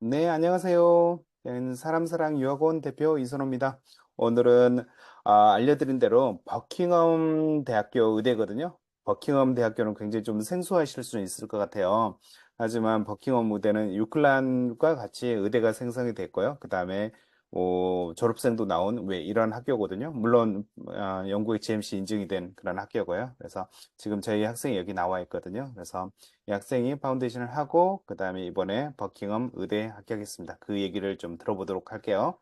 네, 안녕하세요. 저는 사람사랑 유학원 대표 이선호입니다. 오늘은 알려드린 대로 버킹엄 대학교 의대거든요. 버킹엄 대학교는 굉장히 좀 생소하실 수 있을 것 같아요. 하지만 버킹엄 의대는 유클란과 같이 의대가 생성이 됐고요. 그 다음에 졸업생도 나온 왜 이런 학교거든요. 물론 영국의 GMC 인증이 된 그런 학교고요. 그래서 지금 저희 학생이 여기 나와 있거든요. 그래서 이 학생이 파운데이션을 하고 그 다음에 이번에 버킹엄 의대에 합격했습니다. 그 얘기를 좀 들어보도록 할게요.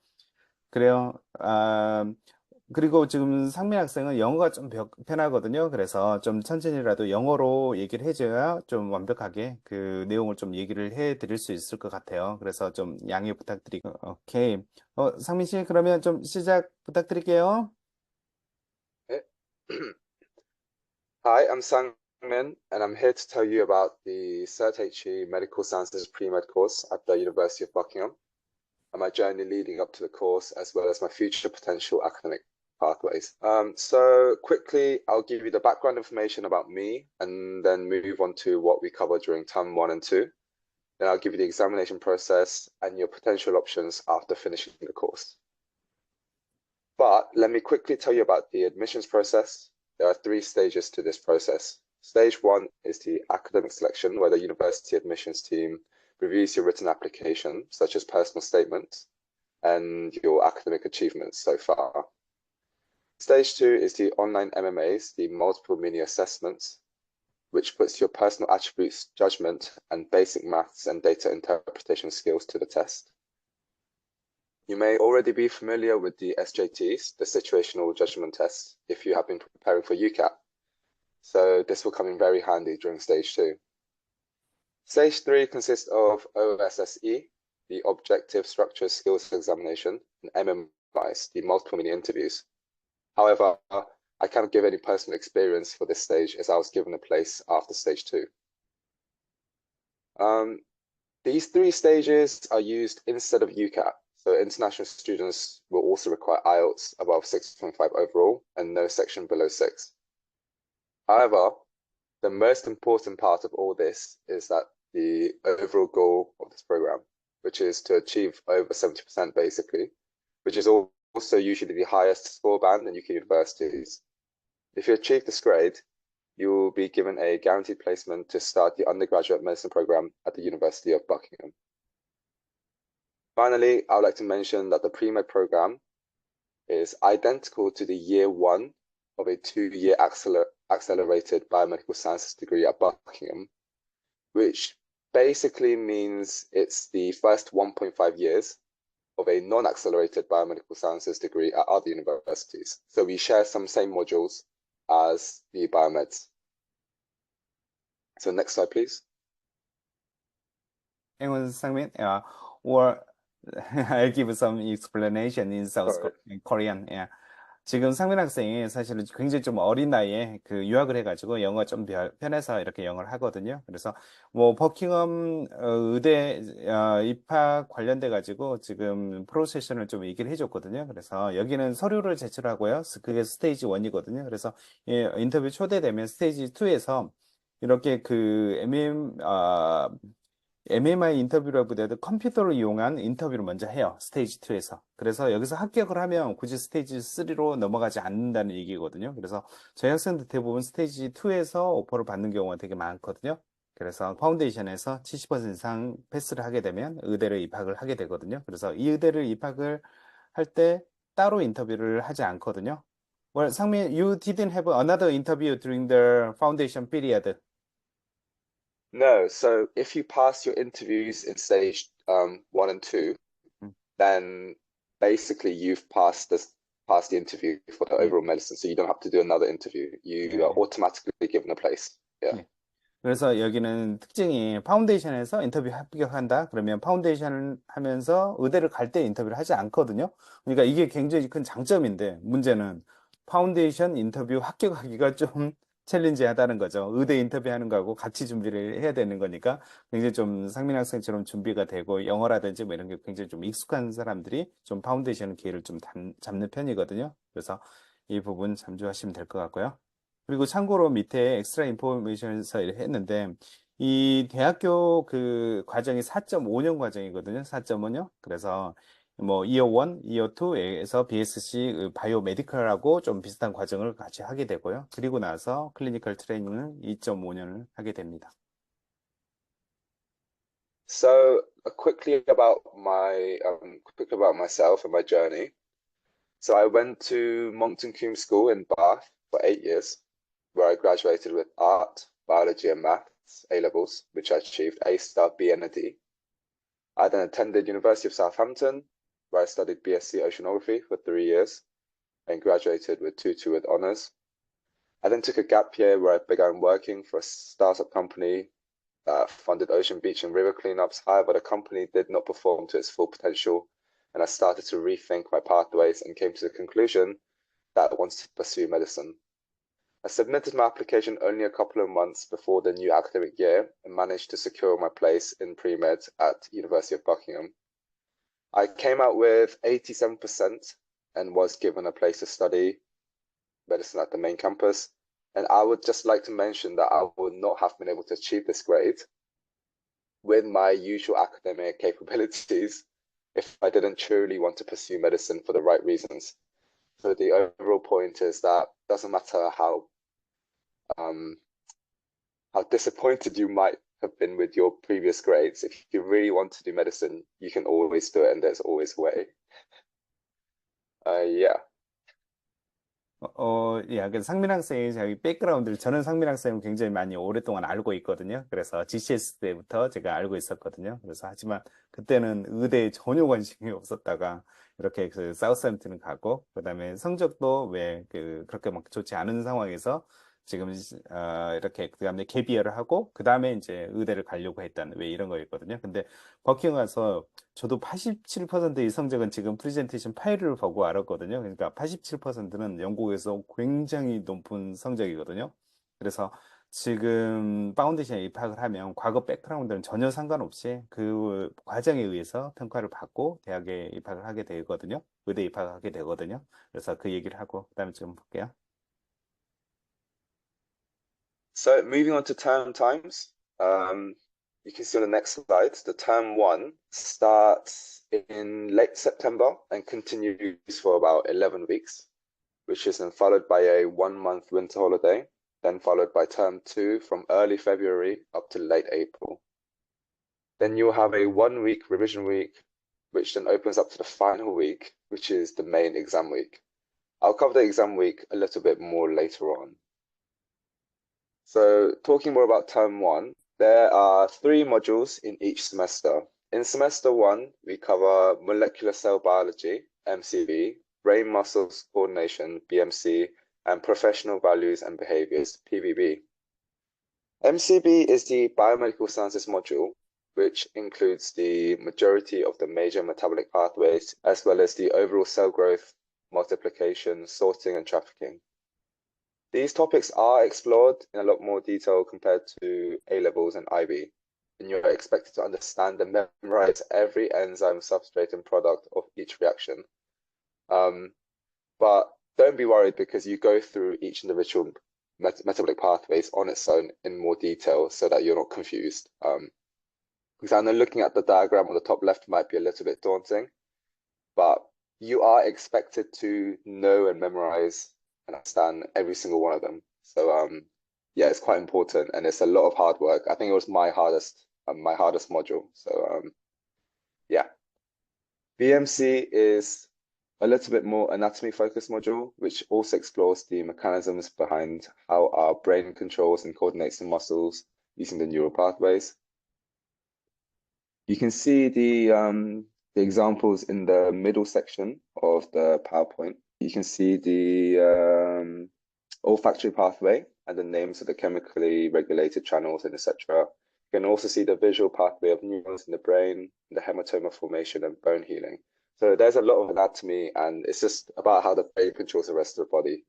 그래요. 그리고 지금 상민 학생은 영어가 좀 편하거든요. 그래서 좀 천천히라도 영어로 얘기를 해줘야 좀 완벽하게 그 내용을 좀 얘기를 해 드릴 수 있을 것 같아요. 그래서 좀 양해 부탁드리고, 오케이. 상민 씨, 그러면 좀 시작 부탁드릴게요. Eh, Hi, I'm Sangmin, and I'm here to tell you about the Cert HE Medical Sciences Pre-Med course at the University of Buckingham and my journey leading up to the course, as well as my future potential academic pathways. So quickly, I'll give you the background information about me and then move on to what we covered during term 1 and 2. Then I'll give you the examination process and your potential options after finishing the course. But let me quickly tell you about the admissions process. There are three stages to this process. Stage one is the academic selection, where the university admissions team reviews your written application, such as personal statements and your academic achievements so far. Stage two is the online MMAs, the multiple mini assessments, which puts your personal attributes, judgment, and basic maths and data interpretation skills to the test. You may already be familiar with the SJTs, the situational judgment tests, if you have been preparing for UCAT. So this will come in very handy during stage two. Stage three consists of OSSE, the Objective Structure Skills Examination, and MMIs, the multiple mini interviews. However, I can't give any personal experience for this stage as I was given a place after stage two. These three stages are used instead of UCAT. So international students will also require IELTS above 6.5 overall and no section below 6. However, the most important part of all this is that the overall goal of this program, which is to achieve over 70% basically, which is also usually the highest score band in UK universities. If you achieve this grade, you will be given a guaranteed placement to start the undergraduate medicine program at the University of Buckingham. Finally, I would like to mention that the pre-med program is identical to the year one of a 2-year accelerated biomedical sciences degree at Buckingham, which basically means it's the first 1.5 years of a non-accelerated biomedical sciences degree at other universities. So we share some same modules as the biomeds. So next slide, please. Anyone, 상민? Or I'll give some explanation in South Sorry. Korean. Yeah. 지금 상민 학생이 사실은 굉장히 좀 어린 나이에 그 유학을 해가지고 영어 좀 편해서 이렇게 영어를 하거든요. 그래서 뭐 버킹엄 의대 입학 관련돼 가지고 지금 프로세션을 좀 얘기를 해줬거든요. 그래서 여기는 서류를 제출하고요. 그게 스테이지 1이거든요. 그래서 인터뷰 초대되면 스테이지 2에서 이렇게 그 MMI 인터뷰라보다도 컴퓨터를 이용한 인터뷰를 먼저 해요. 스테이지 2에서. 그래서 여기서 합격을 하면 굳이 스테이지 3로 넘어가지 않는다는 얘기거든요. 그래서 저희 학생들 대부분 스테이지 2에서 오퍼를 받는 경우가 되게 많거든요. 그래서 파운데이션에서 70% 이상 패스를 하게 되면 의대를 입학을 하게 되거든요. 그래서 이 의대를 입학을 할 때 따로 인터뷰를 하지 않거든요. Well, 상민, you didn't have another interview during the foundation period. No, so if you pass your interviews in stage 1 and 2, then basically you've passed the interview for the 예, overall medicine, so you don't have to do another interview. You are 예, automatically given a place. Yeah. 예. 그래서 여기는 특징이 파운데이션에서 인터뷰 합격한다. 그러면 파운데이션을 하면서 의대를 갈 때 인터뷰를 하지 않거든요. 그러니까 이게 굉장히 큰 장점인데 문제는 파운데이션 인터뷰 합격하기가 좀 챌린지하다는 거죠. 의대 인터뷰하는 거하고 같이 준비를 해야 되는 거니까 굉장히 좀 상민 학생처럼 준비가 되고 영어라든지 뭐 이런 게 굉장히 좀 익숙한 사람들이 좀 파운데이션 기회를 좀 잡는 편이거든요. 그래서 이 부분 참조하시면 될 것 같고요. 그리고 참고로 밑에 엑스트라 인포메이션에서 했는데 이 대학교 그 과정이 4.5년 과정이거든요. 4.5년. 그래서 뭐 이어 1, 이어 2에서 BSc 그 바이오 메디컬하고 좀 비슷한 과정을 같이 하게 되고요. 그리고 나서 클리니컬 트레이닝을 2.5년을 하게 됩니다. So quickly about myself and my journey. So I went to Moncton Combe School in Bath for 8 years, where I graduated with art, biology, and maths A levels, which I achieved A star, B, and a D. I then attended University of Southampton, where I studied BSc Oceanography for 3 years and graduated with 2-2 with honors. I then took a gap year where I began working for a startup company that funded ocean beach and river cleanups. However, the company did not perform to its full potential, and I started to rethink my pathways and came to the conclusion that I wanted to pursue medicine. I submitted my application only a couple of months before the new academic year and managed to secure my place in pre-med at University of Buckingham. I came out with 87% and was given a place to study medicine at the main campus. And I would just like to mention that I would not have been able to achieve this grade with my usual academic capabilities if I didn't truly want to pursue medicine for the right reasons. So the overall point is that it doesn't matter um, how disappointed you might have been with your previous grades. If you really want to do medicine, you can always do it, and there's always a way. Yeah. 예, 그 상민 학생의 자기 백그라운드를 저는 상민 학생을 굉장히 많이 오랫동안 알고 있거든요. 그래서 GCS 때부터 제가 알고 있었거든요. 그래서 하지만 그때는 의대에 전혀 관심이 없었다가 이렇게 그 사우스햄튼을 가고 그다음에 성적도 왜 그 그렇게 막 좋지 않은 상황에서 지금 이렇게 그다음에 갭이어를 하고 그다음에 이제 의대를 가려고 했다는 왜 이런 거였거든요. 근데 버킹 가서 저도 87%의 성적은 지금 프레젠테이션 파일을 보고 알았거든요. 그러니까 87%는 영국에서 굉장히 높은 성적이거든요. 그래서 지금 파운데이션에 입학을 하면 과거 백그라운드는 전혀 상관없이 그 과정에 의해서 평가를 받고 대학에 입학을 하게 되거든요. 의대 입학을 하게 되거든요. 그래서 그 얘기를 하고 그다음에 좀 볼게요. So moving on to term times, you can see on the next slide, the term one starts in late September and continues for about 11 weeks, which is then followed by a 1 month winter holiday, then followed by term two from early February up to late April. Then you'll have a 1 week revision week, which then opens up to the final week, which is the main exam week. I'll cover the exam week a little bit more later on. So talking more about term one, there are 3 modules in each semester. In semester one, we cover molecular cell biology, MCB, brain muscles coordination, BMC, and professional values and behaviors, PVB. MCB is the biomedical sciences module, which includes the majority of the major metabolic pathways, as well as the overall cell growth, multiplication, sorting, and trafficking. These topics are explored in a lot more detail compared to A levels and IB, and you're expected to understand and memorize every enzyme, substrate, and product of each reaction. But don't be worried because you go through each individual metabolic pathways on its own in more detail so that you're not confused. Because I know looking at the diagram on the top left might be a little bit daunting, but you are expected to know and memorize and understand every single one of them. So yeah, it's quite important and it's a lot of hard work. I think it was my hardest module. So yeah. BMC is a little bit more anatomy focused module, which also explores the mechanisms behind how our brain controls and coordinates the muscles using the neural pathways. You can see the examples in the middle section of the PowerPoint. You can see the olfactory pathway and the names of the chemically regulated channels and etc. You can also see the visual pathway of neurons in the brain, the hematoma formation and bone healing. So there's a lot of anatomy and it's just about how the brain controls the rest of the body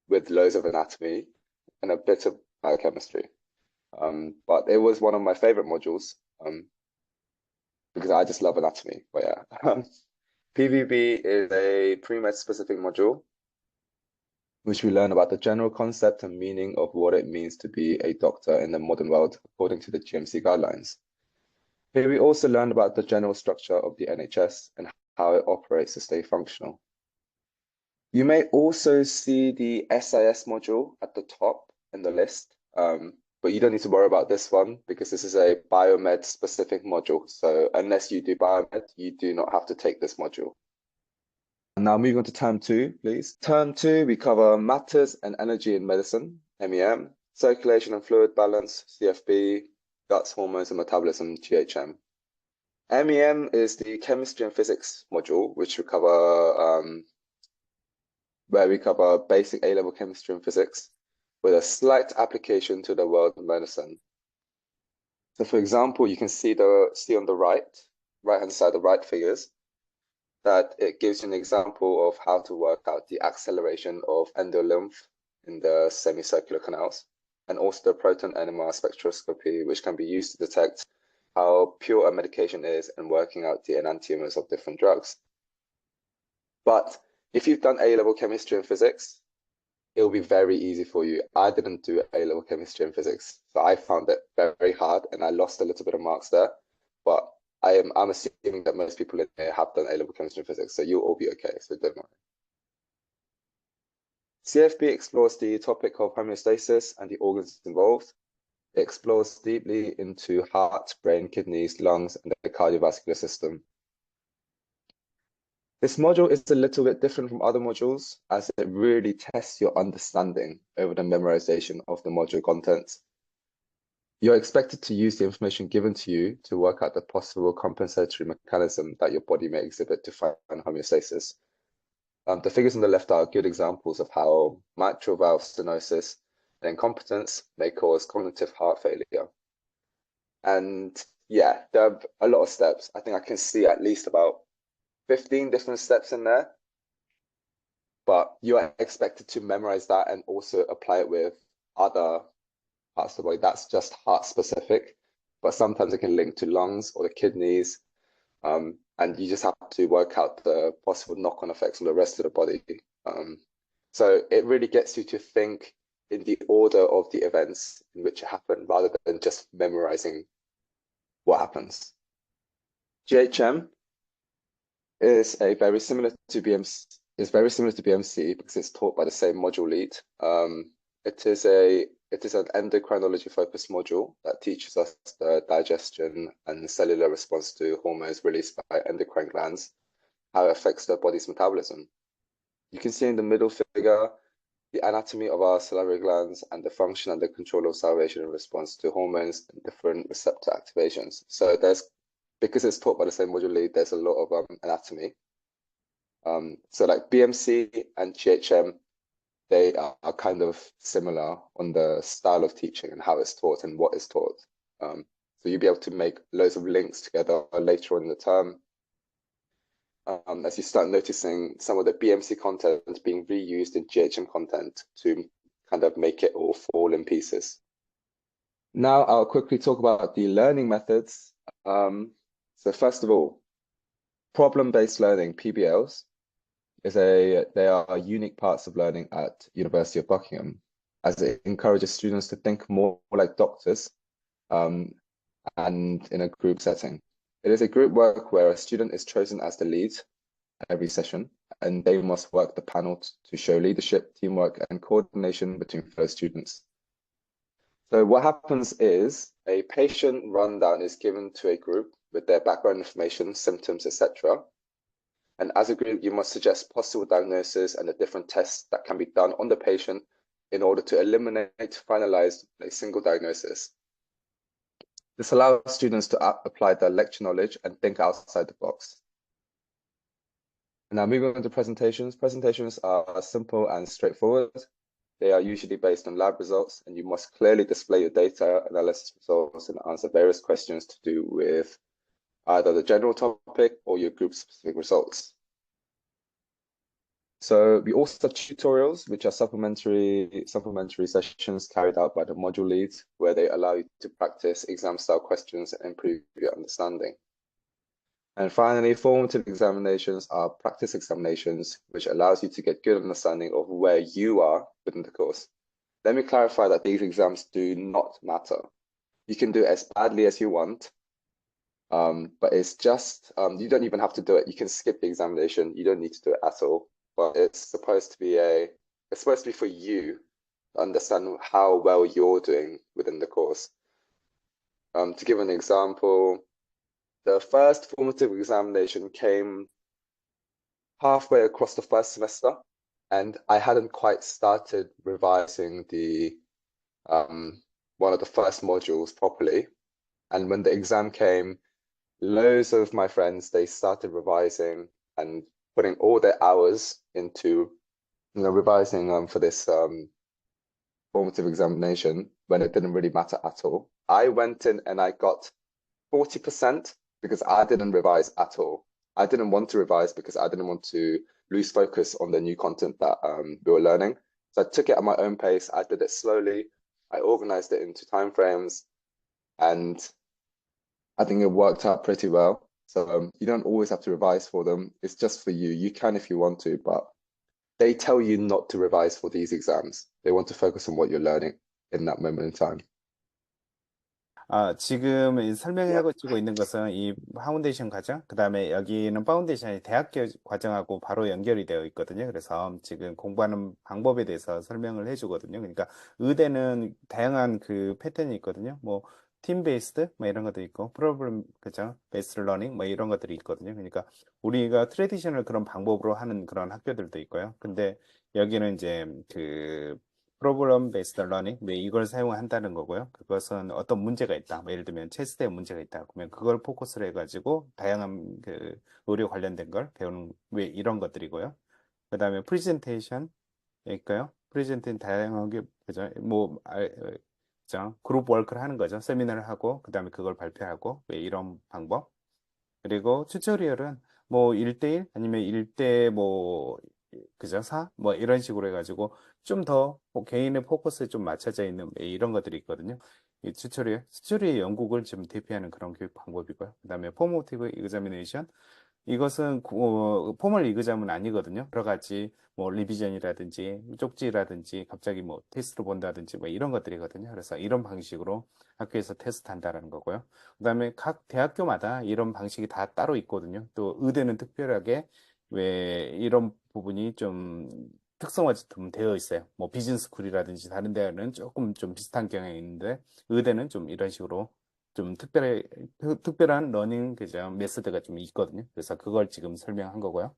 with loads of anatomy and a bit of biochemistry. But it was one of my favorite modules because I just love anatomy. But yeah, PVB is a pre-med specific module which we learn about the general concept and meaning of what it means to be a doctor in the modern world according to the GMC guidelines. Here we also learn about the general structure of the NHS and how it operates to stay functional. You may also see the SIS module at the top in the list, but you don't need to worry about this one because this is a biomed specific module. So unless you do biomed, you do not have to take this module. Now moving on to term 2, please. Term 2, we cover matters and energy in medicine, MEM, circulation and fluid balance, CFB, guts, hormones and metabolism, GHM. MEM is the chemistry and physics module, which we cover where we cover basic A-level chemistry and physics with a slight application to the world of medicine. So for example, you can see on the right-hand side, the right figures, that it gives you an example of how to work out the acceleration of endolymph in the semicircular canals, and also the proton NMR spectroscopy, which can be used to detect how pure a medication is and working out the enantiomers of different drugs. But if you've done A-level chemistry and physics, it'll be very easy for you. I didn't do A-level chemistry and physics, so I found it very hard and I lost a little bit of marks there. But I'm assuming that most people in here have done A-level chemistry and physics, so you'll all be okay, so don't worry. CFB explores the topic of homeostasis and the organs involved. It explores deeply into heart, brain, kidneys, lungs, and the cardiovascular system. This module is a little bit different from other modules as it really tests your understanding over the memorization of the module content. You're expected to use the information given to you to work out the possible compensatory mechanism that your body may exhibit to find homeostasis. The figures on the left are good examples of how mitral valve stenosis and incompetence may cause cognitive heart failure. And yeah, there are a lot of steps. I think I can see at least about 15 different steps in there, but you are expected to memorize that and also apply it with other parts of the body. That's just heart specific, but sometimes it can link to lungs or the kidneys, and you just have to work out the possible knock-on effects on the rest of the body. So it really gets you to think in the order of the events in which it happened rather than just memorizing what happens. GHM is very similar to BMC because it's taught by the same module lead. It is an endocrinology focused module that teaches us the digestion and cellular response to hormones released by endocrine glands, how it affects the body's metabolism. You can see in the middle figure the anatomy of our salivary glands and the function and the control of salivation in response to hormones and different receptor activations. So because it's taught by the same module lead, there's a lot of anatomy. So like BMC and GHM, they are kind of similar on the style of teaching and how it's taught and what is taught. So you'll be able to make loads of links together later on in the term as you start noticing some of the BMC content being reused in GHM content to kind of make it all fall in pieces. Now I'll quickly talk about the learning methods. So first of all, problem-based learning, PBLs, they are unique parts of learning at University of Buckingham, as it encourages students to think more like doctors and in a group setting. It is a group work where a student is chosen as the lead every session, and they must work the panel to show leadership, teamwork, and coordination between fellow students. So what happens is a patient rundown is given to a group with their background information, symptoms, etc. And as a group, you must suggest possible diagnosis and the different tests that can be done on the patient in order to finalize a single diagnosis. This allows students to apply their lecture knowledge and think outside the box. Now moving on to presentations. Presentations are simple and straightforward. They are usually based on lab results, and you must clearly display your data analysis results and answer various questions to do with either the general topic or your group specific results. So we also have tutorials, which are supplementary sessions carried out by the module leads, where they allow you to practice exam style questions and improve your understanding. And finally, formative examinations are practice examinations, which allows you to get good understanding of where you are within the course. Let me clarify that these exams do not matter. You can do it as badly as you want, but it's just, you don't even have to do it. You can skip the examination. You don't need to do it at all. But it's supposed to be for you to understand how well you're doing within the course. To give an example, the first formative examination came halfway across the first semester, and I hadn't quite started revising the one of the first modules properly. And when the exam came, loads of my friends, they started revising and putting all their hours into revising for this formative examination when it didn't really matter at all. I went in and I got 40% because I didn't revise at all. I didn't want to revise because I didn't want to lose focus on the new content that we were learning. So I took it at my own pace. I did it slowly. I organized it into timeframes, and I think it worked out pretty well. So you don't always have to revise for them. It's just for you. You can if you want to, but they tell you not to revise for these exams. They want to focus on what you're learning in that moment in time. 지금 이 Yeah. 설명하고 주고 있는 것은 이 파운데이션 과정, 그 다음에 여기는 파운데이션이 대학교 과정하고 바로 연결이 되어 있거든요. 그래서 지금 공부하는 방법에 대해서 설명을 해주거든요. 그러니까 의대는 다양한 그 패턴이 있거든요. 뭐, 팀 베이스드, 뭐 이런 것도 있고, 프로블럼, 그죠? 베이스드 러닝, 뭐 이런 것들이 있거든요. 그러니까 우리가 트레디셔널 그런 방법으로 하는 그런 학교들도 있고요. 근데 여기는 이제 그 프로그램 베이스드 러닝, 네, 이걸 사용한다는 거고요. 그것은 어떤 문제가 있다. 뭐 예를 들면 체스트에 문제가 있다. 그러면 그걸 포커스를 해가지고 다양한 그 의료 관련된 걸 배우는 왜 이런 것들이고요. 그 다음에 프레젠테이션일까요? 프레젠테이션 다양하게 그죠? 뭐 그죠? 그룹 워크를 하는 거죠. 세미나를 하고 그 다음에 그걸 발표하고 왜 이런 방법. 그리고 튜토리얼은 뭐 1대1 아니면 1대 뭐 그죠? 4? 뭐 이런 식으로 해가지고 좀 더 개인의 포커스에 좀 맞춰져 있는 이런 것들이 있거든요. 이 튜토리얼 영국을 좀 대표하는 그런 교육 방법이고요. 그다음에 포모티브 이그자미네이션 이것은 포멀 이그자는 아니거든요. 여러 가지 뭐 리비전이라든지 쪽지라든지 갑자기 뭐 테스트를 본다든지 뭐 이런 것들이거든요. 그래서 이런 방식으로 학교에서 테스트 한다는 거고요. 그다음에 각 대학교마다 이런 방식이 다 따로 있거든요. 또 의대는 특별하게 왜 이런 부분이 좀 특성화 좀 되어 있어요. 뭐 비즈니스 스쿨이라든지 다른 데는 조금 좀 비슷한 경향이 있는데 의대는 좀 이런 식으로 좀 특별한 러닝 그죠 메소드가 좀 있거든요. 그래서 그걸 지금 설명한 거고요.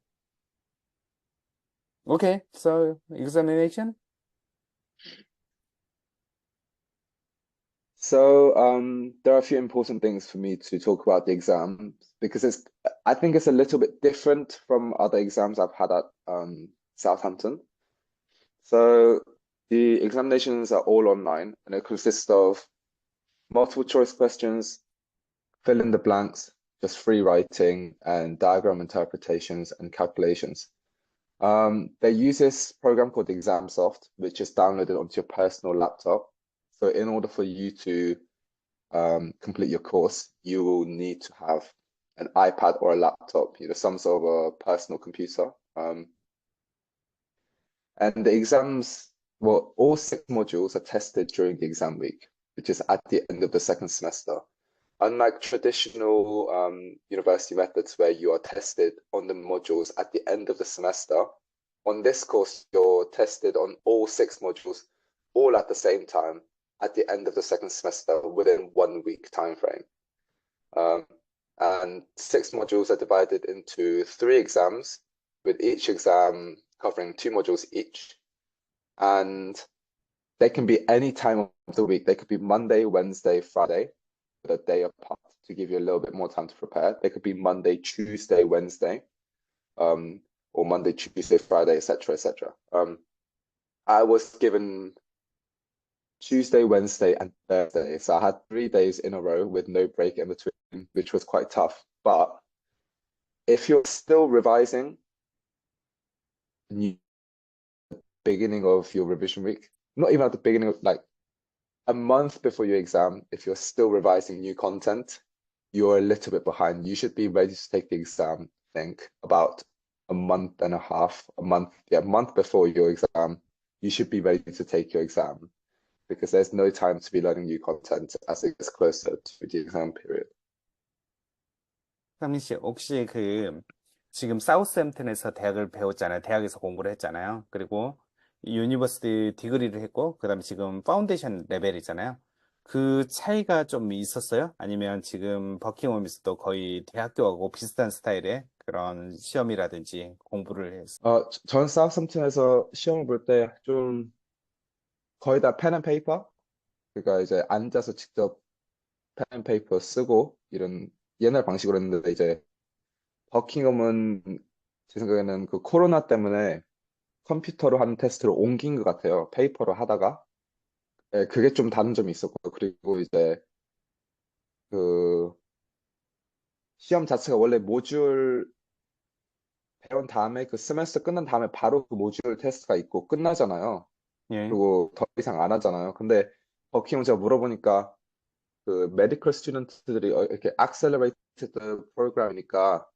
Okay, so examination. So there are a few important things for me to talk about the exam because I think it's a little bit different from other exams I've had at Southampton. So the examinations are all online and it consists of multiple choice questions, fill in the blanks, just free writing and diagram interpretations and calculations. They use this program called ExamSoft, which is downloaded onto your personal laptop. So in order for you to complete your course, you will need to have an iPad or a laptop, some sort of a personal computer. And the exams, well, all 6 modules are tested during the exam week, which is at the end of the second semester. Unlike traditional university methods where you are tested on the modules at the end of the semester, on this course, you're tested on all 6 modules, all at the same time, at the end of the second semester within 1 week time frame. And 6 modules are divided into 3 exams, with each exam covering 2 modules each. And they can be any time of the week. They could be Monday, Wednesday, Friday, with a day apart to give you a little bit more time to prepare. They could be Monday, Tuesday, Wednesday, or Monday, Tuesday, Friday, etc., etc. I was given Tuesday, Wednesday, and Thursday. So I had 3 days in a row with no break in between, which was quite tough. But if you're still revising, beginning of your revision week, not even at the beginning of like a month before your exam, if you're still revising new content, you're a little bit behind. You should be ready to take the exam, I think, about a month and a half, a month before your exam. You should be ready to take your exam because there's no time to be learning new content as it gets closer to the exam period. 상민 씨, 혹시 지금 사우스햄튼에서 대학을 배웠잖아요. 대학에서 공부를 했잖아요. 그리고 유니버시티 디그리를 했고, 그 다음에 지금 파운데이션 레벨이잖아요. 그 차이가 좀 있었어요? 아니면 지금 버킹엄에서도 거의 대학교하고 비슷한 스타일의 그런 시험이라든지 공부를 했어요? 전 사우스햄튼에서 시험을 볼 때 좀 거의 다 펜 앤 페이퍼? 그러니까 이제 앉아서 직접 펜 앤 페이퍼 쓰고 이런 옛날 방식으로 했는데 이제 버킹엄은 제 생각에는 그 코로나 때문에 컴퓨터로 하는 테스트를 옮긴 것 같아요. 페이퍼로 하다가. 예, 그게 좀 다른 점이 있었고, 그리고 이제 그 시험 자체가 원래 모듈 배운 다음에 그 세메스터 끝난 다음에 바로 그 모듈 테스트가 있고 끝나잖아요. 예. 그리고 더 이상 안 하잖아요. 근데 버킹엄 제가 물어보니까 그 메디컬 스튜던트들이 이렇게 accelerated 프로그램이니까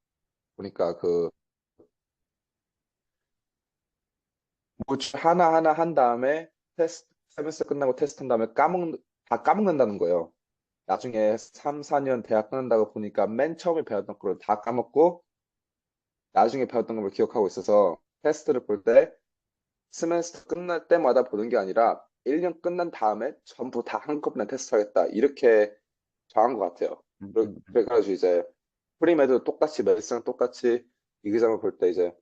보니까 그 모듈 하나하나 한 다음에 세메스터 끝나고 테스트 한 다음에 다 까먹는다는 거예요. 나중에 3, 4년 대학 끝난다고 보니까 맨 처음에 배웠던 걸 다 까먹고 나중에 배웠던 걸 기억하고 있어서 테스트를 볼 때 스메스터 끝날 때마다 보는 게 아니라 1년 끝난 다음에 전부 다 한꺼번에 테스트하겠다. 이렇게 정한 것 같아요. 음, 음. 그래가지고 이제 프리메도 똑같이 메디스랑 똑같이 이기장을 볼 때 이제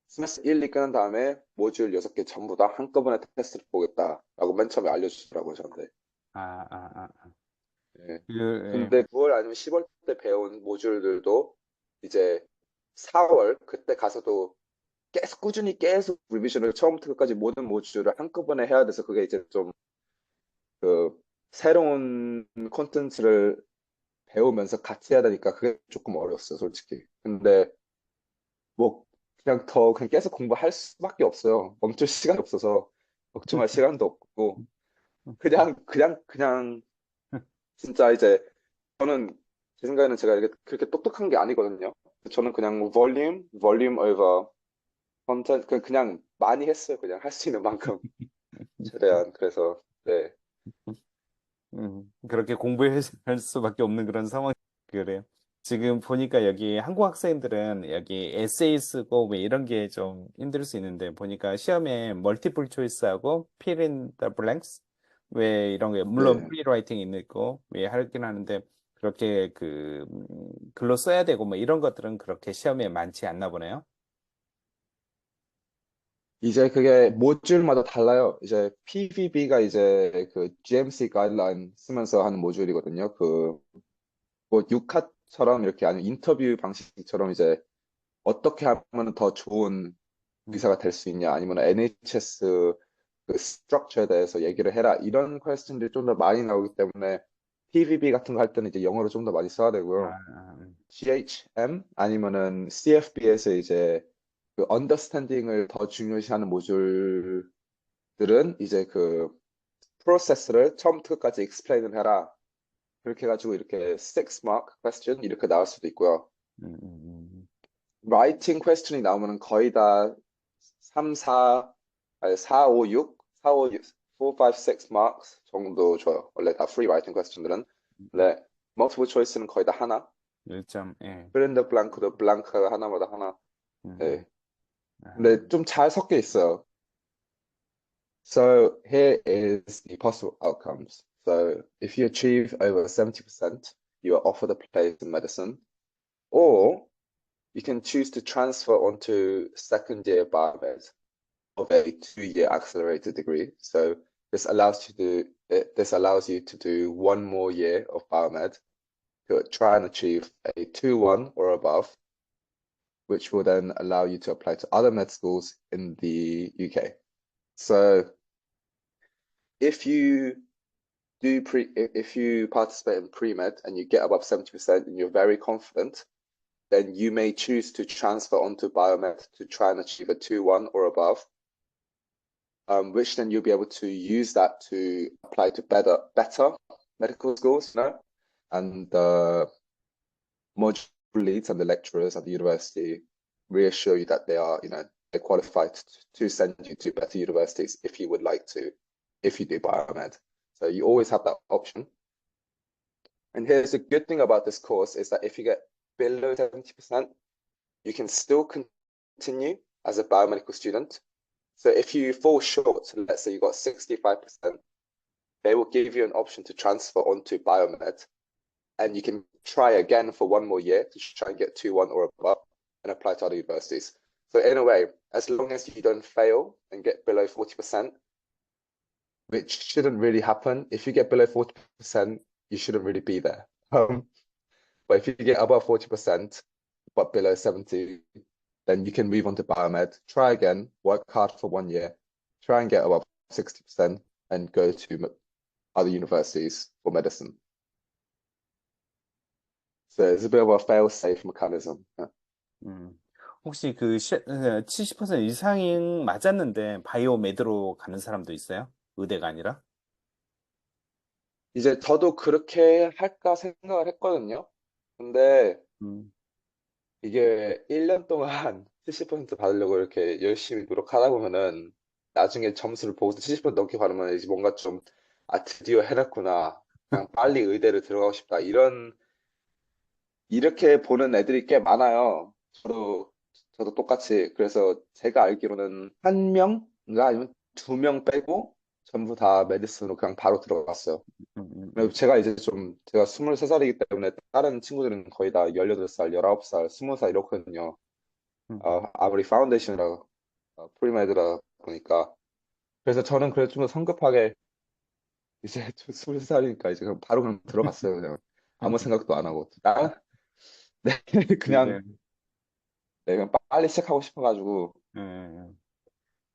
스메스터 1, 2 끝난 다음에 모듈 6개 전부 다 한꺼번에 테스트를 보겠다라고 맨 처음에 알려주더라고요, 저한테. 아, 아, 아. 아. 예. 예. 근데 9월 아니면 10월 때 배운 모듈들도 이제 4월 그때 가서도 계속 꾸준히 계속 리비전을 처음부터 끝까지 모든 모듈을 한꺼번에 해야 돼서 그게 이제 좀 그 새로운 콘텐츠를 배우면서 같이 해야 되니까 그게 조금 어려웠어요, 솔직히. 근데 뭐 그냥 계속 공부할 수밖에 없어요. 멈출 시간이 없어서 걱정할 시간도 없고 그냥 진짜 이제 저는 제 생각에는 제가 이렇게 그렇게 똑똑한 게 아니거든요. 저는 그냥 볼륨 over 컨텐츠 그냥 많이 했어요. 그냥 할 수 있는 만큼 최대한. 그래서 네. 그렇게 공부할 수밖에 없는 그런 상황이 그래요. 지금 보니까 여기 한국 학생들은 여기 에세이 쓰고 뭐 이런 게 좀 힘들 수 있는데 보니까 시험에 멀티플 초이스하고 fill in the blanks 왜 이런 게 물론 네. 프리라이팅이 있고 왜 하긴 하는데 그렇게 글로 써야 되고 뭐 이런 것들은 그렇게 시험에 많지 않나 보네요. 이제 그게 모듈마다 달라요. 이제 PVB가 이제 그 GMC 가이드라인 쓰면서 하는 모듈이거든요. 그 뭐 유카처럼 이렇게 아니면 인터뷰 방식처럼 이제 어떻게 하면 더 좋은 음. 의사가 될 수 있냐 아니면 NHS 그 스트럭처에 대해서 얘기를 해라 이런 퀘스천들이 좀 더 많이 나오기 때문에 PVB 같은 거 할 때는 이제 영어를 좀 더 많이 써야 아, 되고요. 아, GHM 아니면은 CFB에서 이제 그 언더스탠딩을 더 중요시하는 모듈들은 이제 그 프로세스를 처음부터 끝까지 explain을 해라. 그렇게 해가지고 이렇게 6 mark question 이렇게 나올 수도 있고요. 음, 음, writing question이 나오면은 거의 다 3, 4, 아니 4, 5, 6, 4, 5, 6, 4, 5, 6 marks 정도 줘요. 원래 다 free writing question들은. 네. multiple choice는 거의 다 하나. 1점, 예. fill in the blank도 블랑크가 하나마다 하나. 음, 네. 아, 근데 좀 잘 섞여 있어요. So here is the possible outcomes. So if you achieve over 70%, you are offered a place in medicine, or you can choose to transfer onto second year biomed of a 2-year accelerated degree. So this allows you to do one more year of biomed to try and achieve a 2-1 or above, which will then allow you to apply to other med schools in the UK. So if you if you participate in pre-med and you get above 70% and you're very confident, then you may choose to transfer onto biomed to try and achieve a 2-1 or above, which then you'll be able to use that to apply to better medical schools, you know? and the module leads and the lecturers at the university reassure you that they are, they're qualified to send you to better universities if you would like to, if you do biomed. So you always have that option. And here's the good thing about this course is that if you get below 70%, you can still continue as a biomedical student. So if you fall short, let's say you got 65%, they will give you an option to transfer onto biomed, and you can try again for one more year to try and get 2-1 or above and apply to other universities. So in a way, as long as you don't fail and get below 40%, which shouldn't really happen, if you get below 40%, you shouldn't really be there. But if you get above 40%, but below 70, then you can move on to biomed, try again, work hard for 1 year, try and get above 60%, and go to other universities for medicine. So it's a bit of a fail-safe mechanism. Yeah. 혹시 그 70% 이상이 맞았는데 바이오메드로 가는 사람도 있어요? 의대가 아니라? 이제 저도 그렇게 할까 생각을 했거든요. 근데 음, 이게 1년 동안 70% 받으려고 이렇게 열심히 노력하다 보면은 나중에 점수를 보고서 70% 넘게 받으면 이제 뭔가 좀, 아, 드디어 해냈구나. 그냥 빨리 의대를 들어가고 싶다. 이렇게 보는 애들이 꽤 많아요. 저도 똑같이. 그래서 제가 알기로는 한 명인가 아니면 2명 빼고 전부 다 메디슨으로 그냥 바로 들어갔어요. 음, 음, 그리고 제가 23살이기 때문에 다른 친구들은 거의 다 18살, 19살, 20살 이렇거든요. 음, 아무리 파운데이션이라, 프리메드라 보니까. 그래서 저는 그래도 좀 더 성급하게 이제 23살이니까 이제 그냥 바로 들어갔어요. 그냥 아무 생각도 안 하고. 네, 그래. 그냥, 네, 그냥 빨리 시작하고 싶어가지고. 예.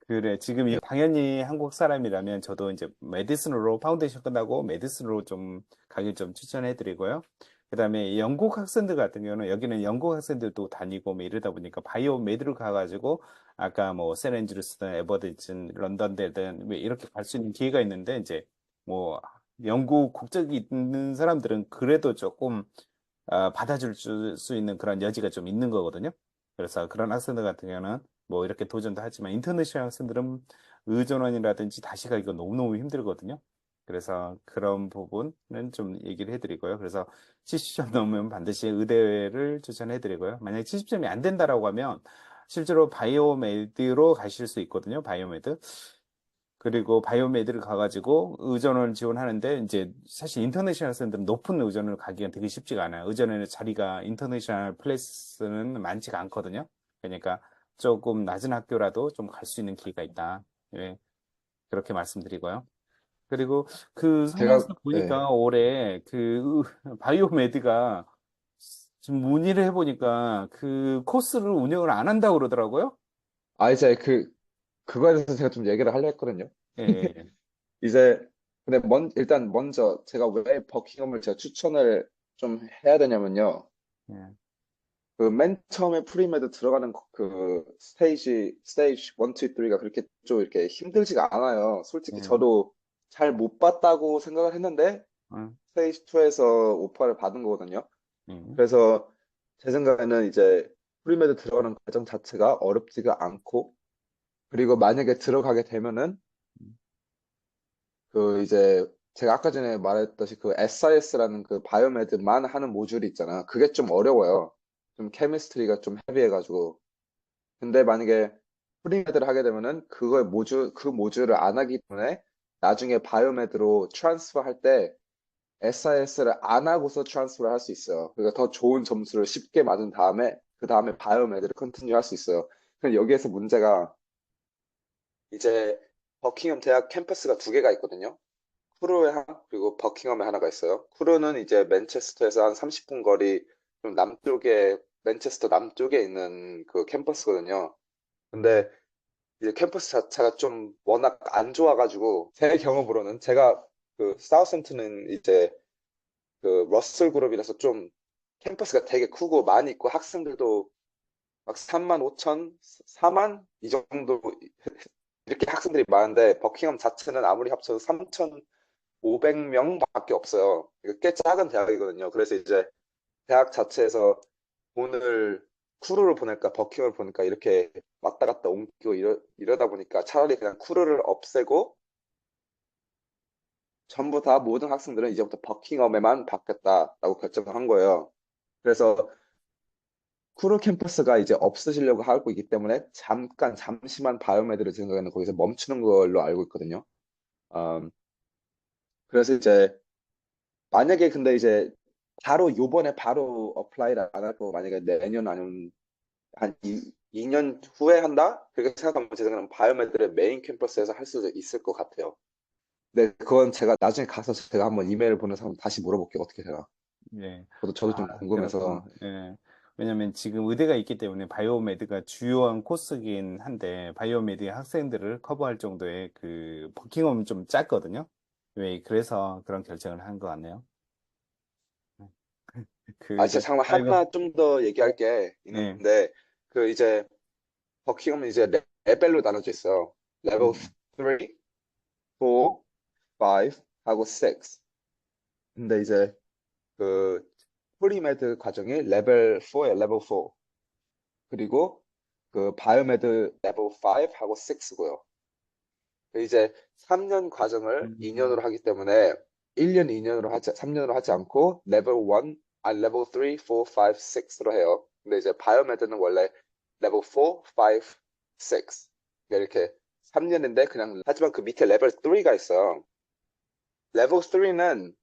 그래, 지금 네. 당연히 한국 사람이라면 저도 이제 메디슨으로 파운데이션 끝나고 메디슨으로 좀 가길 좀 추천해 드리고요. 그다음에 영국 학생들 같은 경우는 여기는 영국 학생들도 다니고 뭐 이러다 보니까 바이오 메드로 가가지고 아까 뭐 세앤드루스든 에버든슨 런던대든 뭐 이렇게 갈 수 있는 기회가 있는데 이제 뭐 영국 국적이 있는 사람들은 그래도 조금 받아줄 수 있는 그런 여지가 좀 있는 거거든요. 그래서 그런 학생들 같은 경우는 뭐 이렇게 도전도 하지만 인터내셔널 학생들은 의전원이라든지 다시 가기가 너무너무 힘들거든요. 그래서 그런 부분은 좀 얘기를 해드리고요. 그래서 70점 넘으면 반드시 의대를 추천해드리고요. 만약에 70점이 안 된다라고 하면 실제로 바이오메드로 가실 수 있거든요. 바이오메드. 그리고 바이오메드를 가가지고 의전을 지원하는데 이제 사실 인터내셔널 샌들은 높은 의전을 가기가 되게 쉽지가 않아요. 의전에는 자리가 인터내셔널 플레이스는 많지가 않거든요. 그러니까 조금 낮은 학교라도 좀 갈 수 있는 기회가 있다. 예, 그렇게 말씀드리고요. 그리고 그 제가, 성명서 네. 보니까 올해 그 바이오메드가 지금 문의를 해보니까 그 코스를 운영을 안 한다고 그러더라고요. 이제 그거에 대해서 제가 좀 얘기를 하려 했거든요. 예, 예, 이제, 근데 일단 먼저 제가 왜 버킹엄을 제가 추천을 좀 해야 되냐면요. 예, 그 맨 처음에 프리메드 들어가는 그 스테이지 1, 2, 3가 그렇게 좀 이렇게 힘들지가 않아요. 솔직히 예, 저도 잘 못 봤다고 생각을 했는데 예, 스테이지 2에서 오퍼를 받은 거거든요. 예. 그래서 제 생각에는 이제 프리메드 들어가는 과정 자체가 어렵지가 않고, 그리고 만약에 들어가게 되면은 그 이제 제가 아까 전에 말했듯이 그 SIS라는 그 바이오메드만 하는 모듈이 있잖아. 그게 좀 어려워요. 좀 케미스트리가 좀 헤비해가지고. 근데 만약에 프리메드를 하게 되면은 그 모듈을 안 하기 때문에 나중에 바이오메드로 트랜스퍼 할 때 SIS를 안 하고서 트랜스퍼를 할 수 있어요. 그러니까 더 좋은 점수를 쉽게 맞은 다음에 그 다음에 바이오메드를 컨티뉴 할 수 있어요. 근데 여기에서 문제가 이제 버킹엄 대학 캠퍼스가 2개가 있거든요. 크루에 하나, 그리고 버킹엄에 하나가 있어요. 크루는 이제 맨체스터에서 한 30분 거리, 좀 남쪽에, 맨체스터 남쪽에 있는 그 캠퍼스거든요. 근데 이제 캠퍼스 자체가 좀 워낙 안 좋아가지고, 제 경험으로는 제가 그 사우샘프턴은 이제 그 러셀 그룹이라서 좀 캠퍼스가 되게 크고 많이 있고 학생들도 막 3만 5천, 4만 이 정도 이렇게 학생들이 많은데 버킹엄 자체는 아무리 합쳐도 3천 500명밖에 없어요. 이거 꽤 작은 대학이거든요. 그래서 이제 대학 자체에서 돈을 쿠르를 보낼까 버킹을 보낼까 이렇게 왔다 갔다 옮기고 이러다 보니까 차라리 그냥 쿠르를 없애고 전부 다 모든 학생들은 이제부터 버킹엄에만 받겠다라고 결정을 한 거예요. 그래서 쿠르 캠퍼스가 이제 없어지려고 하고 있기 때문에 잠시만 바이오메드를 생각하는 거기서 멈추는 걸로 알고 있거든요. 음, 그래서 이제 만약에 근데 이제 바로 요번에 바로 어플라이를 안 하고 만약에 내년 아니면 한 2년 후에 한다? 그렇게 생각하면 제 생각에는 바이오메드를 메인 캠퍼스에서 할 수도 있을 것 같아요. 근데 그건 제가 나중에 가서 제가 한번 이메일 보내서 한번 다시 물어볼게요. 어떻게 되나. 예. 저도 좀 궁금해서. 예. 왜냐면 지금 의대가 있기 때문에 바이오메드가 주요한 코스긴 한데, 바이오메드의 학생들을 커버할 정도의 그 버킹엄은 좀 작거든요. 왜, 그래서 그런 결정을 한 것 같네요. 아, 그, 진짜 잠깐만 바이오, 하나 좀 더 얘기할 게 예. 있는데, 그 이제 버킹엄은 이제 레벨로 나눠져 있어요. 레벨 음, 3, 4, 5 하고 6. 근데 이제 그 프리메드 과정이 레벨 4에 레벨 4. 그리고 그 바이오메드 레벨 5하고 6고요. 이제 3년 과정을 2년으로 음, 하기 때문에 1년 2년으로 3년으로 하지 않고 레벨 1, 레벨 3, 4, 5, 6로 해요. 근데 이제 바이오메드는 원래 레벨 4, 5, 6. 그러니까 이렇게 3년인데 그냥 하지만 그 밑에 레벨 3가 있어요. 레벨 3는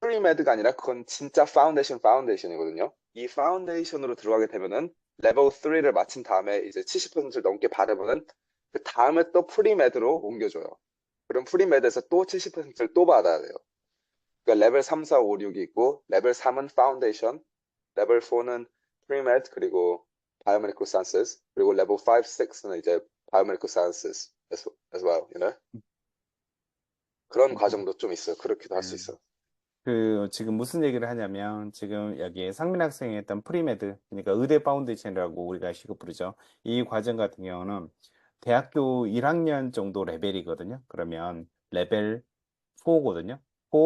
프리메드가 아니라 그건 진짜 파운데이션이거든요. 이 파운데이션으로 들어가게 되면은 레벨 3를 마친 다음에 이제 70%를 넘게 받으면은 그 다음에 또 프리메드로 옮겨줘요. 그럼 프리메드에서 또 70%를 또 받아야 돼요. 그러니까 레벨 3, 4, 5, 6이 있고 레벨 3은 파운데이션, 레벨 4는 프리메드 그리고 바이오메디컬 사이언스 그리고 레벨 5, 6는 이제 바이오메디컬 사이언스 as well, you know? 그런 과정도 좀 있어요. 그렇게도 할 수 음. 있어요. 그 지금 무슨 얘기를 하냐면 지금 여기 상민 학생이 했던 프리메드 그러니까 의대 파운데이션이라고 우리가 식을 부르죠. 이 과정 같은 경우는 대학교 1학년 정도 레벨이거든요. 그러면 레벨 4거든요. 4,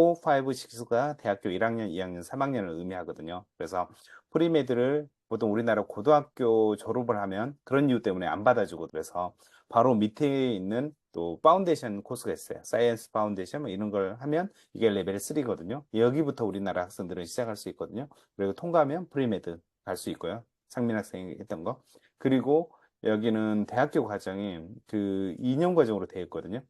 5, 6가 대학교 1학년, 2학년, 3학년을 의미하거든요. 그래서 프리메드를 보통 우리나라 고등학교 졸업을 하면 그런 이유 때문에 안 받아주고 그래서 바로 밑에 있는 또 파운데이션 코스가 있어요. 사이언스 파운데이션 뭐 이런 걸 하면 이게 레벨 3거든요. 여기부터 우리나라 학생들은 시작할 수 있거든요. 그리고 통과하면 프리메드 갈 수 있고요. 상민 학생이 했던 거. 그리고 여기는 대학교 과정이 그 2년 과정으로 되어 있거든요.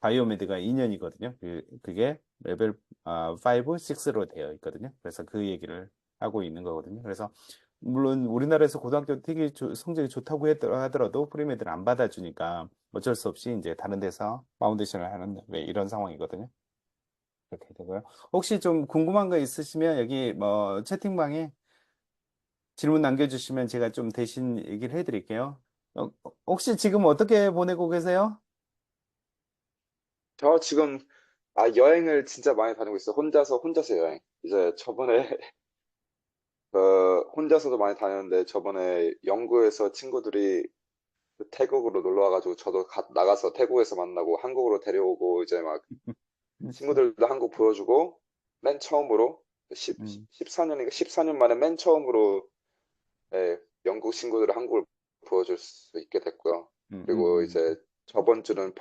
바이오메드가 2년이거든요. 그게 레벨 5, 6로 되어 있거든요. 그래서 그 얘기를 하고 있는 거거든요. 그래서 물론 우리나라에서 고등학교 되게 성적이 좋다고 하더라도 프리메드를 안 받아주니까 어쩔 수 없이 이제 다른 데서 파운데이션을 하는 왜 이런 상황이거든요. 그렇게 되고요. 혹시 좀 궁금한 거 있으시면 여기 뭐 채팅방에 질문 남겨주시면 제가 좀 대신 얘기를 해드릴게요. 혹시 지금 어떻게 보내고 계세요? 저 지금 여행을 진짜 많이 다니고 있어요. 혼자서 여행. 이제 저번에 혼자서도 많이 다녔는데 저번에 영구에서 친구들이 그 태국으로 놀러 와가지고 저도 나가서 태국에서 만나고 한국으로 데려오고 이제 막 친구들도 한국 보여주고 맨 처음으로 음, 14년인가 14년 만에 맨 처음으로 예, 영국 친구들을 한국을 보여줄 수 있게 됐고요. 음, 그리고 음, 이제 저번 주는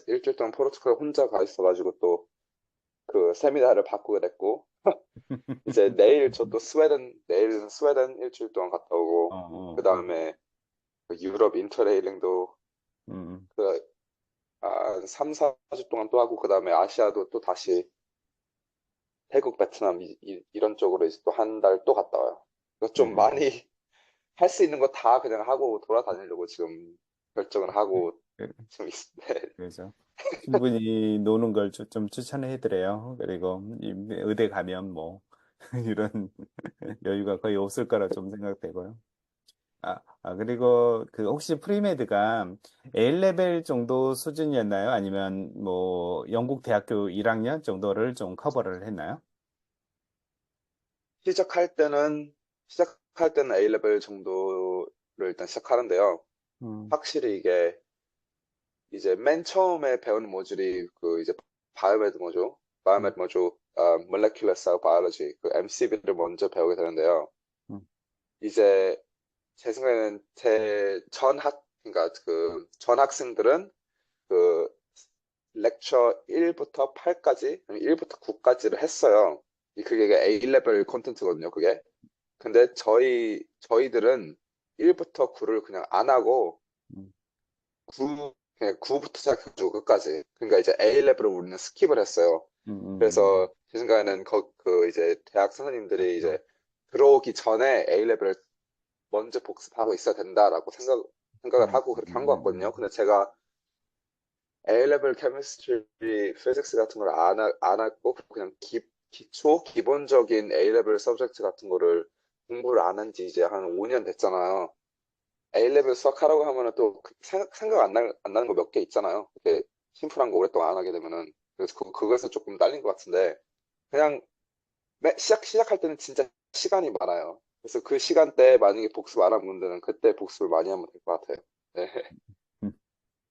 일주일 동안 포르투갈 혼자 가 있어가지고 또 그 세미나를 바꾸게 됐고 이제 내일은 스웨덴 일주일 동안 갔다 오고 그 다음에 유럽 인터레일링도 음, 그 3, 4주 동안 또 하고 그 다음에 아시아도 또 다시 태국, 베트남 런 쪽으로 이제 또 한 달 또 갔다 와요. 그래서 좀 음, 많이 할 수 있는 거 다 그냥 하고 돌아다니려고 지금 결정을 하고 음. 지금 네. 그래서 충분히 노는 걸 좀 추천해 드려요. 그리고 이 의대 가면 뭐 이런 여유가 거의 없을 거라 좀 생각되고요. 그리고 그 혹시 프리메드가 A레벨 정도 수준이었나요? 아니면 뭐 영국 대학교 1학년 정도를 좀 커버를 했나요? 시작할 때는 시작할 때는 A레벨 정도를 일단 시작하는데요. 음, 확실히 이게 이제 맨 처음에 배우는 모듈이 그 이제 바이오메드 모듈, 음, 바이오메드 모듈, Molecular Cell Biology, 그 MCB를 먼저 배우게 되는데요. 음, 이제 제 생각에는 그러니까 그 전 학생들은 그 렉처 1부터 8까지, 1부터 9까지를 했어요. 그게 A 레벨 콘텐츠거든요, 그게. 근데 저희들은 1부터 9를 그냥 안 하고 음, 그냥 9부터 시작해가지고 끝까지. 그러니까 이제 A 레벨을 우리는 스킵을 했어요. 음, 음, 그래서 제 생각에는 그 이제 대학 선생님들이 이제 들어오기 전에 A 레벨을 먼저 복습하고 있어야 된다라고 생각을 음, 하고 그렇게 한 것 같거든요. 음, 근데 제가 A 레벨 케미스트리, 피직스 같은 걸 안 하고 그냥 기본적인 A 레벨 서브젝트 같은 거를 공부를 안 한지 이제 한 5년 됐잖아요. A 레벨 수학하라고 하면은 또 생각 안 나는 거 몇 개 있잖아요. 이렇게 심플한 거 오랫동안 안 하게 되면은. 그래서 그거에서 조금 딸린 것 같은데, 그냥 시작할 때는 진짜 시간이 많아요. 그래서 그 시간대에 만약에 복습 안 한 분들은 그때 복습을 많이 하면 될 것 같아요. 네. 음.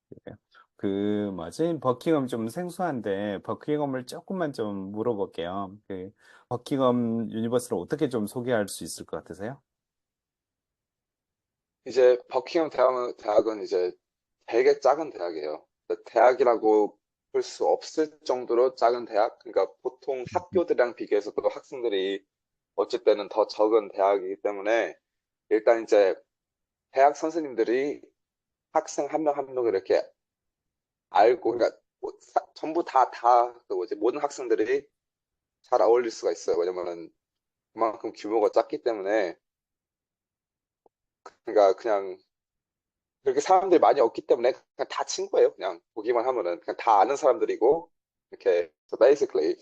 그래요. 그 뭐지? 버킹엄 좀 생소한데 버킹엄을 조금만 좀 물어볼게요. 그 버킹엄 유니버스를 어떻게 좀 소개할 수 있을 것 같으세요? 이제 버킹엄 대학은 이제 되게 작은 대학이에요. 대학이라고 볼 수 없을 정도로 작은 대학? 그러니까 보통 학교들이랑 비교해서도 학생들이 어쩔 때는 더 적은 대학이기 때문에 일단 이제 대학 선생님들이 학생 한 명 한 명 이렇게 알고, 그러니까 뭐 전부 그 뭐지, 모든 학생들이 잘 어울릴 수가 있어요. 왜냐면은 그만큼 규모가 작기 때문에. 그러니까 그냥 그렇게 사람들이 많이 없기 때문에 그냥 다 친구예요. 그냥 보기만 하면은 그냥 다 아는 사람들이고 이렇게. So basically,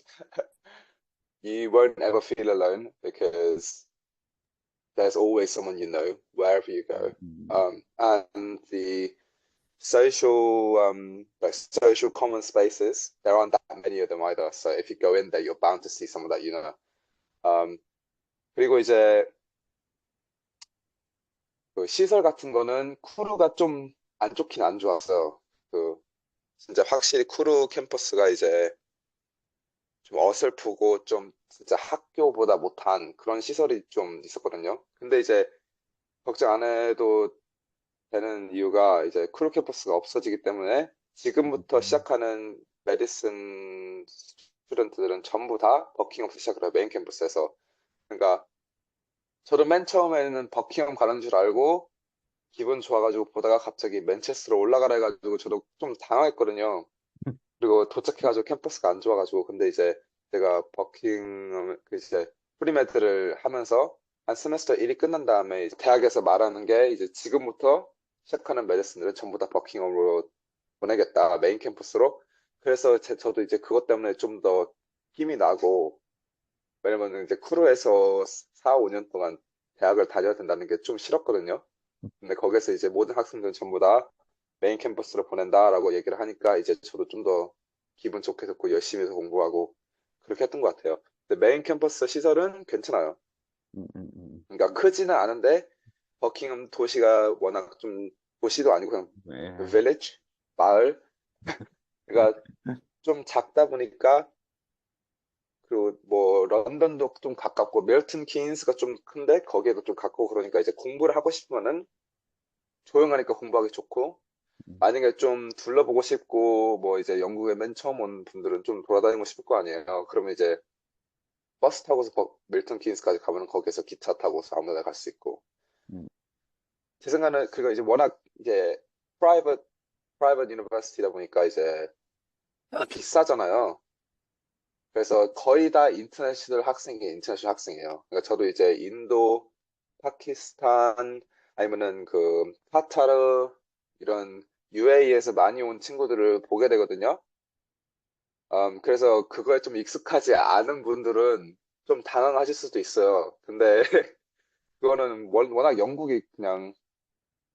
you won't ever feel alone because there's always someone you know wherever you go. 음, And the social common spaces, there aren't that many of them either. So if you go in there, you're bound to see someone that you know. Um, 그리고 이제 그 시설 같은 거는 쿠르가 좀 안 좋긴 안 좋았어요. 그 진짜 확실히 쿠르 캠퍼스가 이제 좀 어설프고 좀 진짜 학교보다 못한 그런 시설이 좀 있었거든요. 근데 이제 걱정 안 해도 되는 이유가 이제 쿠르 캠퍼스가 없어지기 때문에 지금부터 음, 시작하는 메디슨 스튜던트들은 전부 다 버킹엄에서 시작을 해요. 메인 캠퍼스에서. 그러니까 저도 맨 처음에는 버킹엄 가는 줄 알고 기분 좋아가지고 보다가 갑자기 맨체스터로 올라가라 해가지고 저도 좀 당황했거든요. 그리고 도착해가지고 캠퍼스가 안 좋아가지고. 근데 이제 제가 버킹엄 그 이제 프리메드를 하면서 한 세메스터 1이 끝난 다음에 이제 대학에서 말하는 게 이제 지금부터 시작하는 메디슨들은 전부 다 버킹엄으로 보내겠다, 메인 캠퍼스로. 그래서 저도 이제 그것 때문에 좀 더 힘이 나고, 왜냐면 이제 쿠르에서 4, 5년 동안 대학을 다녀야 된다는 게 좀 싫었거든요. 근데 거기서 이제 모든 학생들은 전부 다 메인 캠퍼스로 보낸다라고 얘기를 하니까 이제 저도 좀 더 기분 좋게 듣고 열심히 해서 공부하고 그렇게 했던 것 같아요. 근데 메인 캠퍼스 시설은 괜찮아요. 음, 음, 음. 그러니까 크지는 않은데 버킹엄 도시가 워낙 좀, 도시도 아니고 그냥 네. village, 마을, 그러니까 좀 작다 보니까. 그리고 뭐 런던도 좀 가깝고 밀튼 키인스가 좀 큰데 거기에도 좀 가깝고, 그러니까 이제 공부를 하고 싶으면은 조용하니까 공부하기 좋고, 음, 만약에 좀 둘러보고 싶고 뭐 이제 영국에 맨 처음 온 분들은 좀 돌아다니고 싶을 거 아니에요. 그러면 이제 버스 타고서 밀턴 키인스까지 가면 거기서 기차 타고서 아무 데나 갈 수 있고. 음, 제 생각은 그거 이제 워낙 이제 프라이빗 프라이빗 유니버시티다 보니까 이제 비싸잖아요. 그래서 거의 다 인터내셔널 학생이에요. 그러니까 저도 이제 인도, 파키스탄, 아니면은 그 카타르, 이런 UAE에서 많이 온 친구들을 보게 되거든요. 그래서 그거에 좀 익숙하지 않은 분들은 좀 당황하실 수도 있어요. 근데 그거는 워낙 영국이 그냥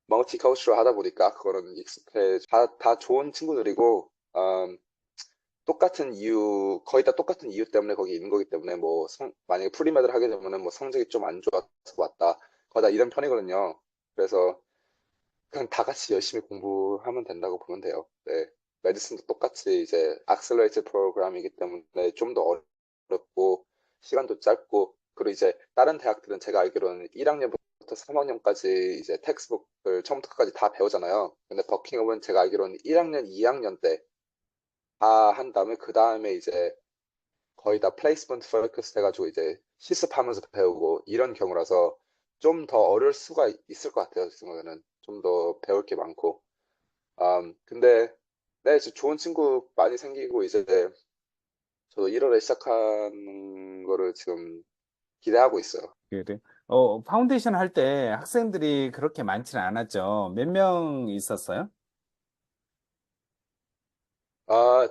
멀티컬처럴 하다 보니까 그거는 다 좋은 친구들이고, 똑같은 이유, 거의 다 똑같은 이유 때문에 거기 있는 거기 때문에, 뭐, 만약에 프리메드를 하게 되면은 뭐 성적이 좀 안 좋아서 왔다, 거의 다 이런 편이거든요. 그래서 그냥 다 같이 열심히 공부하면 된다고 보면 돼요. 네. 메디슨도 똑같이 이제 accelerated 프로그램이기 때문에 좀 더 어렵고 시간도 짧고 그리고 이제 다른 대학들은 제가 알기로는 1학년부터 3학년까지 이제 텍스트북을 처음부터 끝까지 다 배우잖아요. 근데 버킹엄은 제가 알기로는 1학년, 2학년 때 다 한 다음에 그 다음에 이제 거의 다 플레이스먼트 포커스 해가지고 이제 실습하면서 배우고 이런 경우라서 좀 더 어려울 수가 있을 것 같아요. 제 생각에는 좀 더 배울 게 많고. 근데 네, 좋은 친구 많이 생기고 이제 저도 1월에 시작하는 거를 지금 기대하고 있어요. 그래. 파운데이션 할 때 학생들이 그렇게 많지는 않았죠. 몇 명 있었어요?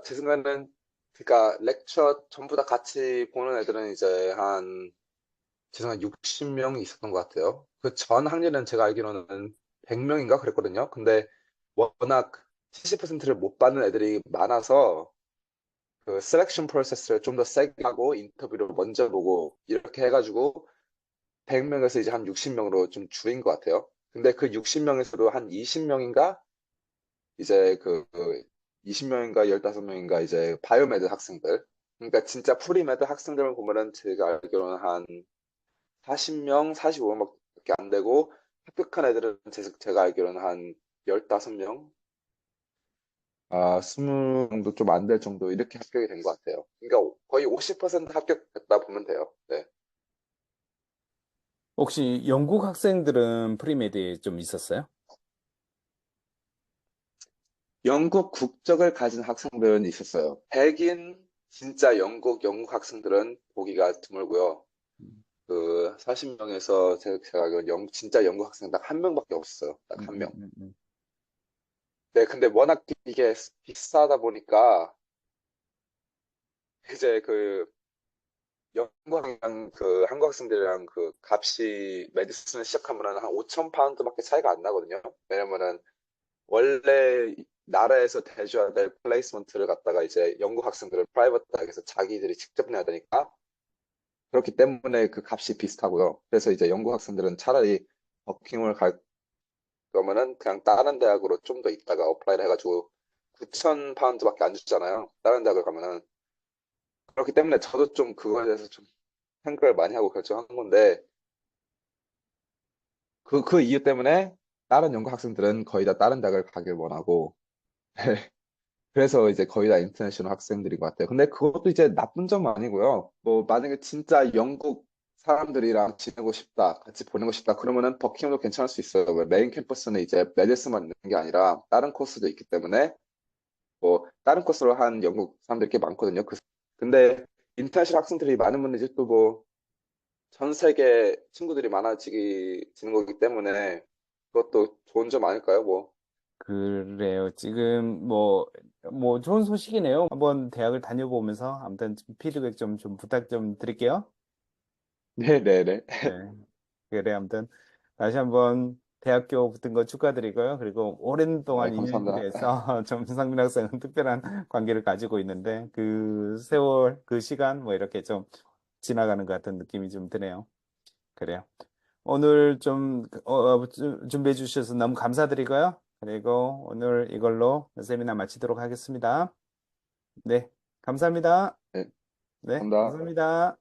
제 생각에는 그러니까 렉처 전부 다 같이 보는 애들은 이제 제 생각에 60명이 있었던 것 같아요. 그 전 학년은 제가 알기로는 100명인가 그랬거든요. 근데 워낙 70%를 못 받는 애들이 많아서 그 셀렉션 프로세스를 좀 더 세게 하고 인터뷰를 먼저 보고 이렇게 해가지고 100명에서 이제 한 60명으로 좀 줄인 것 같아요. 근데 그 60명에서도 한 20명인가 이제 20명인가 15명인가 이제 바이오메드 학생들. 그러니까 진짜 프리메드 학생들을 보면은 제가 알기로는 한 40명, 45명밖에 안 되고 합격한 애들은 제가 알기로는 한 15명, 20명도 좀 안 될 정도 이렇게 합격이 된 것 같아요. 그러니까 거의 50% 합격했다 보면 돼요. 네. 혹시 영국 학생들은 프리메드에 좀 있었어요? 영국 국적을 가진 학생들은 있었어요. 백인 진짜 영국 학생들은 보기가 드물고요. 그 40명에서 제가 알기로 진짜 영국 학생 딱 한 명밖에 없었어요. 딱 음, 한 음, 명. 음, 음. 네, 근데 워낙 이게 비싸다 보니까 이제 영국이랑 한국 학생들이랑 그 값이 메디슨을 시작하면 한 5천 파운드밖에 차이가 안 나거든요. 왜냐면은 원래 나라에서 대줘야 될 플레이스먼트를 갖다가 이제 영국 학생들을 프라이버트 대학에서 자기들이 직접 내야 되니까 그렇기 때문에 그 값이 비슷하고요. 그래서 이제 영국 학생들은 차라리 버킹을 갈 거면은 그냥 다른 대학으로 좀 더 있다가 어플라이를 해가지고 9천 파운드밖에 안 주잖아요. 다른 대학을 가면은 그렇기 때문에 저도 좀 그거에 대해서 좀 생각을 많이 하고 결정한 건데 그 이유 때문에 다른 영국 학생들은 거의 다 다른 대학을 가길 원하고 그래서 이제 거의 다 인터내셔널 학생들인 것 같아요. 근데 그것도 이제 나쁜 점은 아니고요. 뭐 만약에 진짜 영국 사람들이랑 지내고 싶다, 같이 보내고 싶다, 그러면은 버킹엄도 괜찮을 수 있어요. 왜 메인 캠퍼스는 이제 메디슨만 있는 게 아니라 다른 코스도 있기 때문에 뭐 다른 코스로 한 영국 사람들이 꽤 많거든요. 근데 인터내셔널 학생들이 많으면 이제 또 뭐 전 세계 친구들이 많아지는 거기 때문에 그것도 좋은 점 아닐까요? 뭐. 그래요. 지금 뭐 좋은 소식이네요. 한번 대학을 다녀보면서 아무튼 좀 피드백 좀 부탁 좀 드릴게요. 네네네. 네. 그래, 아무튼 다시 한번 대학교 붙은 거 축하드리고요. 그리고 오랜 동안 인연이 감사합니다. 돼서 정상민 학생은 특별한 관계를 가지고 있는데 그 세월, 그 시간 뭐 이렇게 좀 지나가는 것 같은 느낌이 좀 드네요. 그래요. 오늘 준비해 주셔서 너무 감사드리고요. 그리고 오늘 이걸로 세미나 마치도록 하겠습니다. 네, 감사합니다. 네, 네, 감사합니다. 감사합니다.